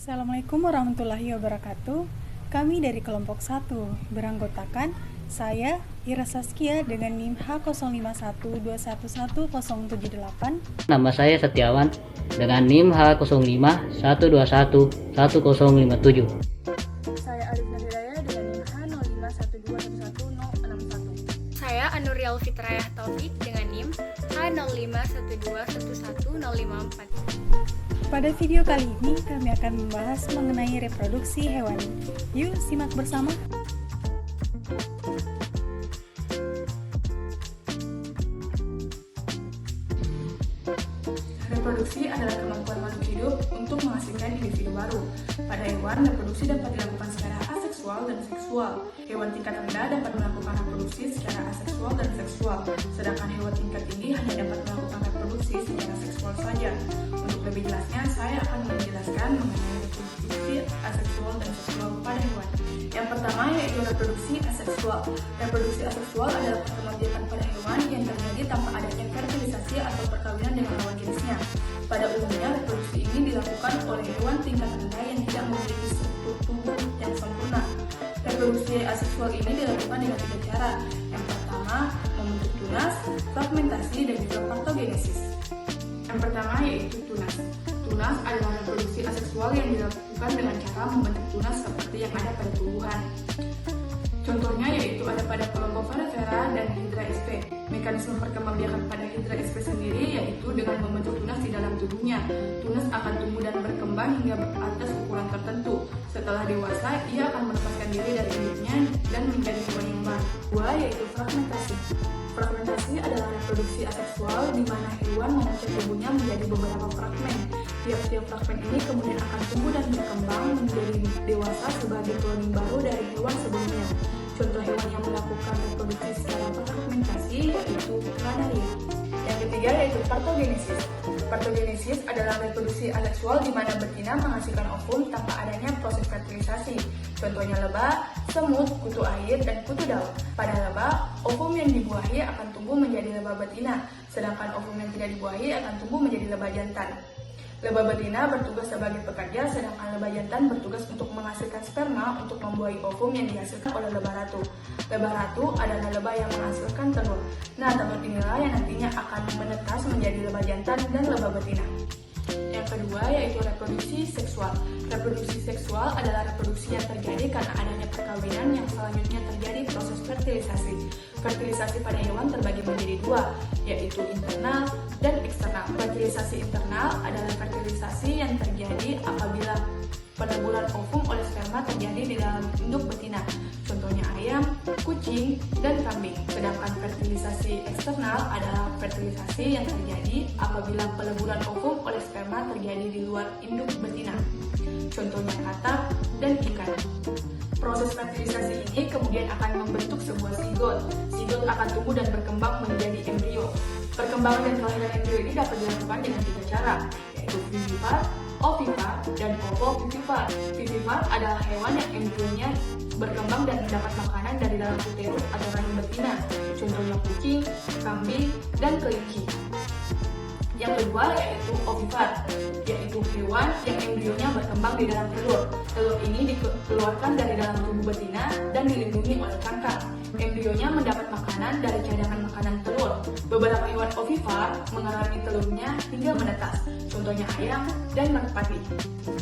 Assalamualaikum warahmatullahi wabarakatuh. Kami dari kelompok 1 beranggotakan saya, Ira Saskia dengan NIM H0512111078. Nama saya Setiawan dengan NIM H0512111057. Saya Arif Nahiraya dengan NIM H0512111061. Saya Anurial Fitrayah Taufik dengan NIM H0512111054. Pada video kali ini kami akan membahas mengenai reproduksi hewani. Yuk simak bersama. Reproduksi adalah kemampuan makhluk hidup untuk menghasilkan individu baru. Pada hewan, reproduksi dapat dilakukan secara aseksual dan seksual. Hewan tingkat rendah dapat melakukan reproduksi secara aseksual dan seksual, sedangkan hewan tingkat tinggi hanya dapat melakukan reproduksi secara seksual saja. Untuk lebih jelasnya, saya akan menjelaskan mengenai reproduksi aseksual dan seksual pada hewan. Yang pertama yaitu reproduksi aseksual. Reproduksi aseksual adalah perkembangbiakan pada hewan yang terjadi tanpa adanya fertilisasi atau perkawinan dengan lawan jenisnya. Pada umumnya, reproduksi ini dilakukan oleh hewan tingkat rendah yang tidak memiliki struktur tubuh yang sempurna. Reproduksi aseksual ini dilakukan dengan 3 cara. Yang pertama, membentuk tunas, fragmentasi, dan juga partogenesis. Yang pertama yaitu tunas. Tunas adalah reproduksi aseksual yang dilakukan dengan cara membentuk tunas seperti yang ada pada tumbuhan. Contohnya yaitu ada pada kelompok Varivera dan Hydra sp. Mekanisme perkembangbiakan pada Hydra sp sendiri yaitu dengan membentuk tunas di dalam tubuhnya. Tunas akan tumbuh dan berkembang hingga atas ukuran tertentu. Setelah dewasa, ia akan melepaskan diri dari induknya dan menjadi hewan yang baru. Kedua yaitu fragmentasi. Fragmentasi adalah reproduksi aseksual di mana hewan memecah tubuhnya menjadi beberapa fragmen. Tiap-tiap fragmen ini kemudian akan tumbuh dan berkembang menjadi dewasa sebagai kloning baru dari hewan sebelumnya. Contoh hewan yang melakukan reproduksi secara fragmentasi yaitu Planaria. Yang ketiga yaitu partogenesis. Partogenesis adalah reproduksi aseksual di mana betina menghasilkan ovum tanpa adanya proses fertilisasi. Contohnya lebah, semut, kutu air, dan kutu daun. Pada lebah, ovum yang dibuahi akan tumbuh menjadi lebah betina, sedangkan ovum yang tidak dibuahi akan tumbuh menjadi lebah jantan. Lebah betina bertugas sebagai pekerja, sedangkan lebah jantan bertugas untuk menghasilkan sperma untuk membuahi ovum yang dihasilkan oleh lebah ratu. Lebah ratu adalah lebah yang menghasilkan telur. Nah, telur inilah yang nantinya akan menetas menjadi lebah jantan dan lebah betina. Yang kedua yaitu reproduksi seksual. Reproduksi seksual adalah reproduksi yang terjadi karena adanya perkawinan yang selanjutnya terjadi proses fertilisasi. Fertilisasi pada hewan terbagi menjadi 2, yaitu internal dan eksternal. Fertilisasi internal adalah fertilisasi yang terjadi apabila peleburan ovum oleh sperma terjadi di dalam induk betina. Contohnya ayam, kucing, dan kambing. Sedangkan fertilisasi eksternal adalah fertilisasi yang terjadi apabila peleburan ovum oleh sperma terjadi di luar induk betina. Contohnya katak dan ikan. Proses fertilisasi ini kemudian akan membentuk sebuah zigot. Zigot akan tumbuh dan berkembang menjadi embrio. Perkembangan dan kelahiran embrio ini dapat dilakukan dengan 3 cara, yaitu vivipar, ovipar, dan ovovivipar. Vivipar adalah hewan yang embrionya berkembang dan mendapat makanan dari dalam uterus atau rahim betina. Contohnya kucing, kambing, dan kelinci. Yang kedua yaitu ovipar, yaitu hewan yang embrionya berkembang di dalam telur. Telur ini dikeluarkan dari dalam tubuh betina dan dilindungi oleh cangkang. Embrionya mendapat makanan dari cadangan makanan telur. Beberapa hewan ovipar mengalami telurnya hingga menetas. Contohnya ayam dan merpati.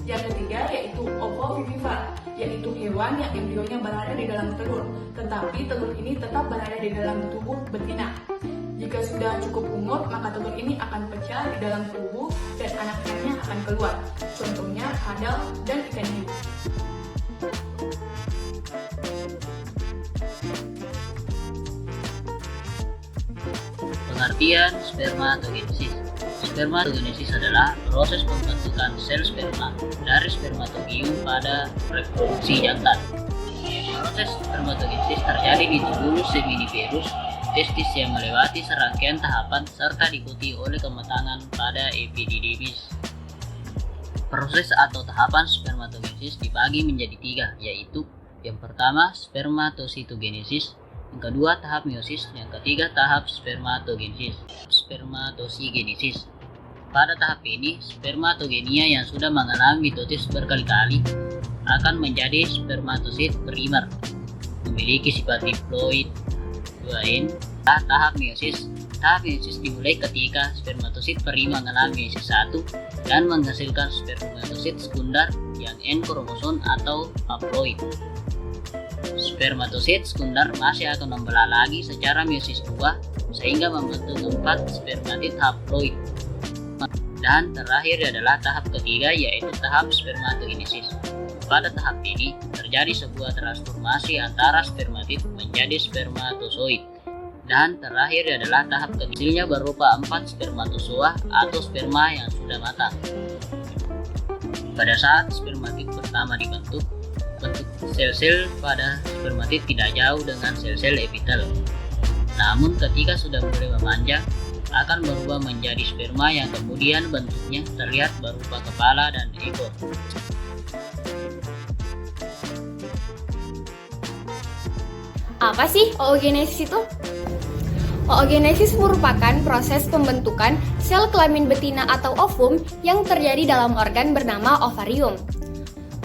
Yang ketiga yaitu ovovivipar, yaitu hewan yang embrionya berada di dalam telur, tetapi telur ini tetap berada di dalam tubuh betina. Jika sudah cukup umur, maka telur ini akan pecah di dalam tubuh dan anak ikannya akan keluar. Contohnya kadal dan ikan hiu. Pengertian spermatogenesis. Spermatogenesis adalah proses pembentukan sel sperma dari spermatogium pada reproduksi jantan. Proses spermatogenesis terjadi di tubuh seminiferus testis yang melewati serangkaian tahapan serta diikuti oleh kematangan pada epididymis. Proses atau tahapan spermatogenesis dibagi menjadi 3, yaitu yang pertama spermatositogenesis, yang kedua tahap meiosis, yang ketiga tahap spermatogenesis. Spermatosigenesis. Pada tahap ini, spermatogenia yang sudah mengalami mitosis berkali-kali akan menjadi spermatosit primer, memiliki sifat diploid 2N. Tahap meiosis. Tahap meiosis dimulai ketika spermatosit primer mengalami meiosis 1 dan menghasilkan spermatosit sekunder yang N kromosom atau haploid. Spermatosit sekunder masih akan membelah lagi secara meiosis 2 sehingga membentuk 4 spermatid haploid. Dan terakhir adalah tahap ketiga, yaitu tahap spermatogenesis. Pada tahap ini terjadi sebuah transformasi antara spermatid menjadi spermatozoid. Dan terakhir adalah tahap ketiga, berupa 4 spermatozoa atau sperma yang sudah matang. Pada saat spermatid pertama dibentuk, bentuk sel-sel pada spermatid tidak jauh dengan sel-sel epitel. Namun ketika sudah mulai memanjang, akan berubah menjadi sperma yang kemudian bentuknya terlihat berupa kepala dan ekor. Apa sih oogenesis itu? Oogenesis merupakan proses pembentukan sel kelamin betina atau ovum yang terjadi dalam organ bernama ovarium.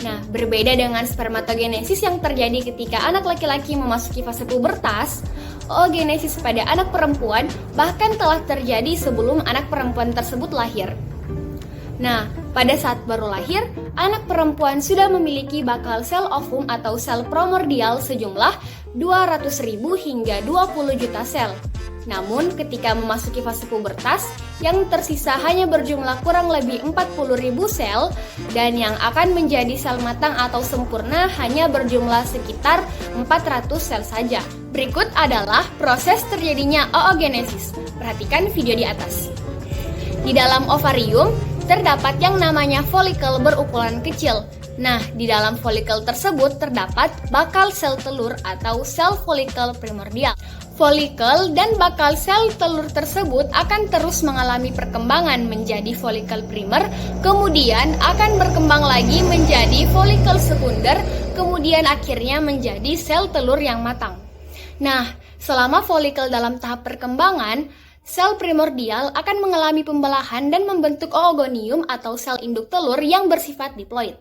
Nah, berbeda dengan spermatogenesis yang terjadi ketika anak laki-laki memasuki fase pubertas, oogenesis pada anak perempuan bahkan telah terjadi sebelum anak perempuan tersebut lahir. Nah, pada saat baru lahir, anak perempuan sudah memiliki bakal sel ovum atau sel primordial sejumlah 200.000 hingga 20 juta sel. Namun, ketika memasuki fase pubertas, yang tersisa hanya berjumlah kurang lebih 40.000 sel, dan yang akan menjadi sel matang atau sempurna hanya berjumlah sekitar 400 sel saja. Berikut adalah proses terjadinya oogenesis. Perhatikan video di atas. Di dalam ovarium, terdapat yang namanya folikel berukuran kecil. Nah, di dalam folikel tersebut terdapat bakal sel telur atau sel folikel primordial. Folikel dan bakal sel telur tersebut akan terus mengalami perkembangan menjadi folikel primer, kemudian akan berkembang lagi menjadi folikel sekunder, kemudian akhirnya menjadi sel telur yang matang. Nah, selama folikel dalam tahap perkembangan, sel primordial akan mengalami pembelahan dan membentuk oogonium atau sel induk telur yang bersifat diploid.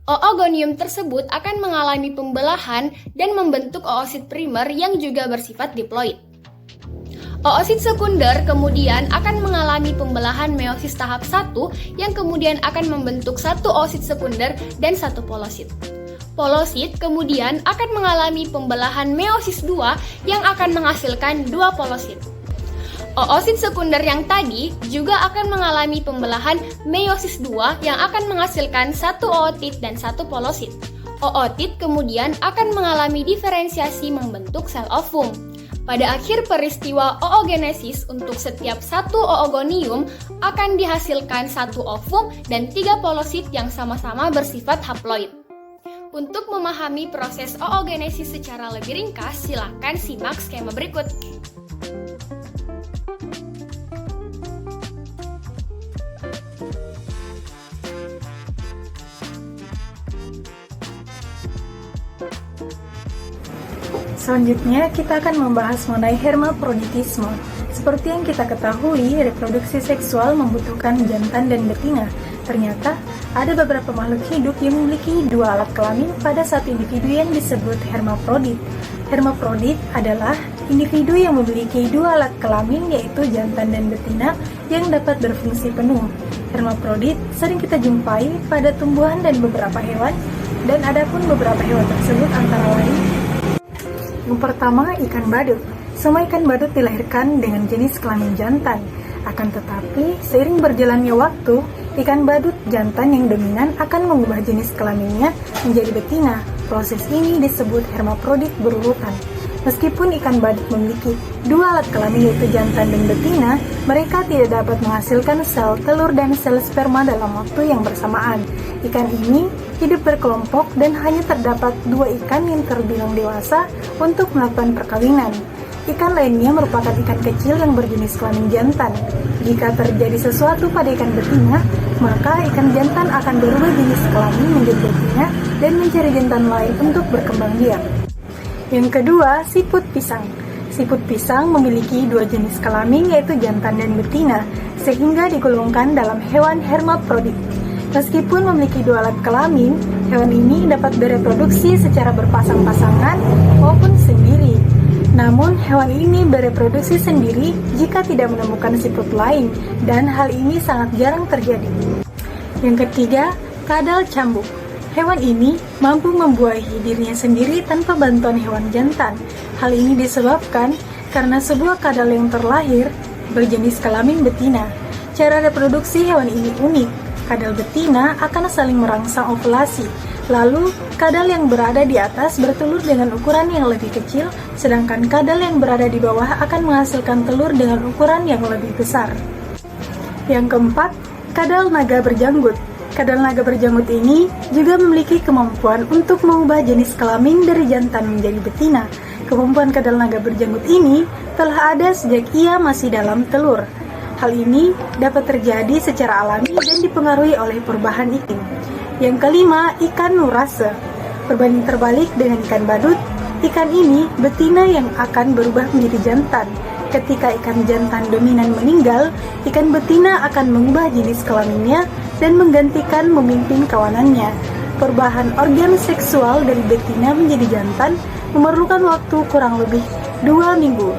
Oogonium tersebut akan mengalami pembelahan dan membentuk oosit primer yang juga bersifat diploid. Oosit sekunder kemudian akan mengalami pembelahan meiosis tahap 1 yang kemudian akan membentuk satu oosit sekunder dan satu polosit. Polosit kemudian akan mengalami pembelahan meiosis 2 yang akan menghasilkan dua polosit. Oosit sekunder yang tadi juga akan mengalami pembelahan meiosis 2 yang akan menghasilkan satu ootit dan satu polosit. Ootit kemudian akan mengalami diferensiasi membentuk sel ovum. Pada akhir peristiwa oogenesis, untuk setiap satu oogonium akan dihasilkan satu ovum dan 3 polosit yang sama-sama bersifat haploid. Untuk memahami proses oogenesis secara lebih ringkas, silakan simak skema berikut. Selanjutnya, kita akan membahas mengenai hermafroditisme. Seperti yang kita ketahui, reproduksi seksual membutuhkan jantan dan betina. Ternyata, ada beberapa makhluk hidup yang memiliki dua alat kelamin pada satu individu yang disebut hermafrodit. Hermafrodit adalah individu yang memiliki dua alat kelamin, yaitu jantan dan betina, yang dapat berfungsi penuh. Hermafrodit sering kita jumpai pada tumbuhan dan beberapa hewan, dan adapun beberapa hewan tersebut antara lain: yang pertama, ikan badut. Semua ikan badut dilahirkan dengan jenis kelamin jantan. Akan tetapi, seiring berjalannya waktu, ikan badut jantan yang dominan akan mengubah jenis kelaminnya menjadi betina. Proses ini disebut hermafrodit berurutan. Meskipun ikan badut memiliki dua alat kelamin yaitu jantan dan betina, mereka tidak dapat menghasilkan sel telur dan sel sperma dalam waktu yang bersamaan. Ikan ini hidup berkelompok dan hanya terdapat dua ikan yang terbilang dewasa untuk melakukan perkawinan. Ikan lainnya merupakan ikan kecil yang berjenis kelamin jantan. Jika terjadi sesuatu pada ikan betina, maka ikan jantan akan berubah jenis kelamin menjadi betina dan mencari jantan lain untuk berkembang biak. Yang kedua, siput pisang. Siput pisang memiliki dua jenis kelamin yaitu jantan dan betina. sehingga digolongkan dalam hewan hermafrodit. Meskipun memiliki dua alat kelamin, hewan ini dapat bereproduksi secara berpasang-pasangan maupun sendiri. Namun, hewan ini bereproduksi sendiri jika tidak menemukan siput lain, dan hal ini sangat jarang terjadi. Yang ketiga, kadal cambuk. Hewan ini mampu membuahi dirinya sendiri tanpa bantuan hewan jantan. Hal ini disebabkan karena sebuah kadal yang terlahir berjenis kelamin betina. Cara reproduksi hewan ini unik. Kadal betina akan saling merangsang ovulasi. Lalu, kadal yang berada di atas bertelur dengan ukuran yang lebih kecil, sedangkan kadal yang berada di bawah akan menghasilkan telur dengan ukuran yang lebih besar. Yang keempat, kadal naga berjanggut. Kadal naga berjanggut ini juga memiliki kemampuan untuk mengubah jenis kelamin dari jantan menjadi betina. Kemampuan kadal naga berjanggut ini telah ada sejak ia masih dalam telur. Hal ini dapat terjadi secara alami dan dipengaruhi oleh perubahan iklim. Yang kelima, ikan nurase. Berbanding terbalik dengan ikan badut, ikan ini betina yang akan berubah menjadi jantan. Ketika ikan jantan dominan meninggal, ikan betina akan mengubah jenis kelaminnya dan menggantikan memimpin kawanannya. Perubahan organ seksual dari betina menjadi jantan memerlukan waktu kurang lebih 2 minggu.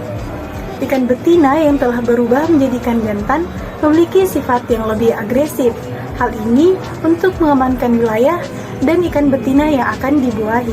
Ikan betina yang telah berubah menjadi ikan jantan memiliki sifat yang lebih agresif. Hal ini untuk mengamankan wilayah dan ikan betina yang akan dibuahi.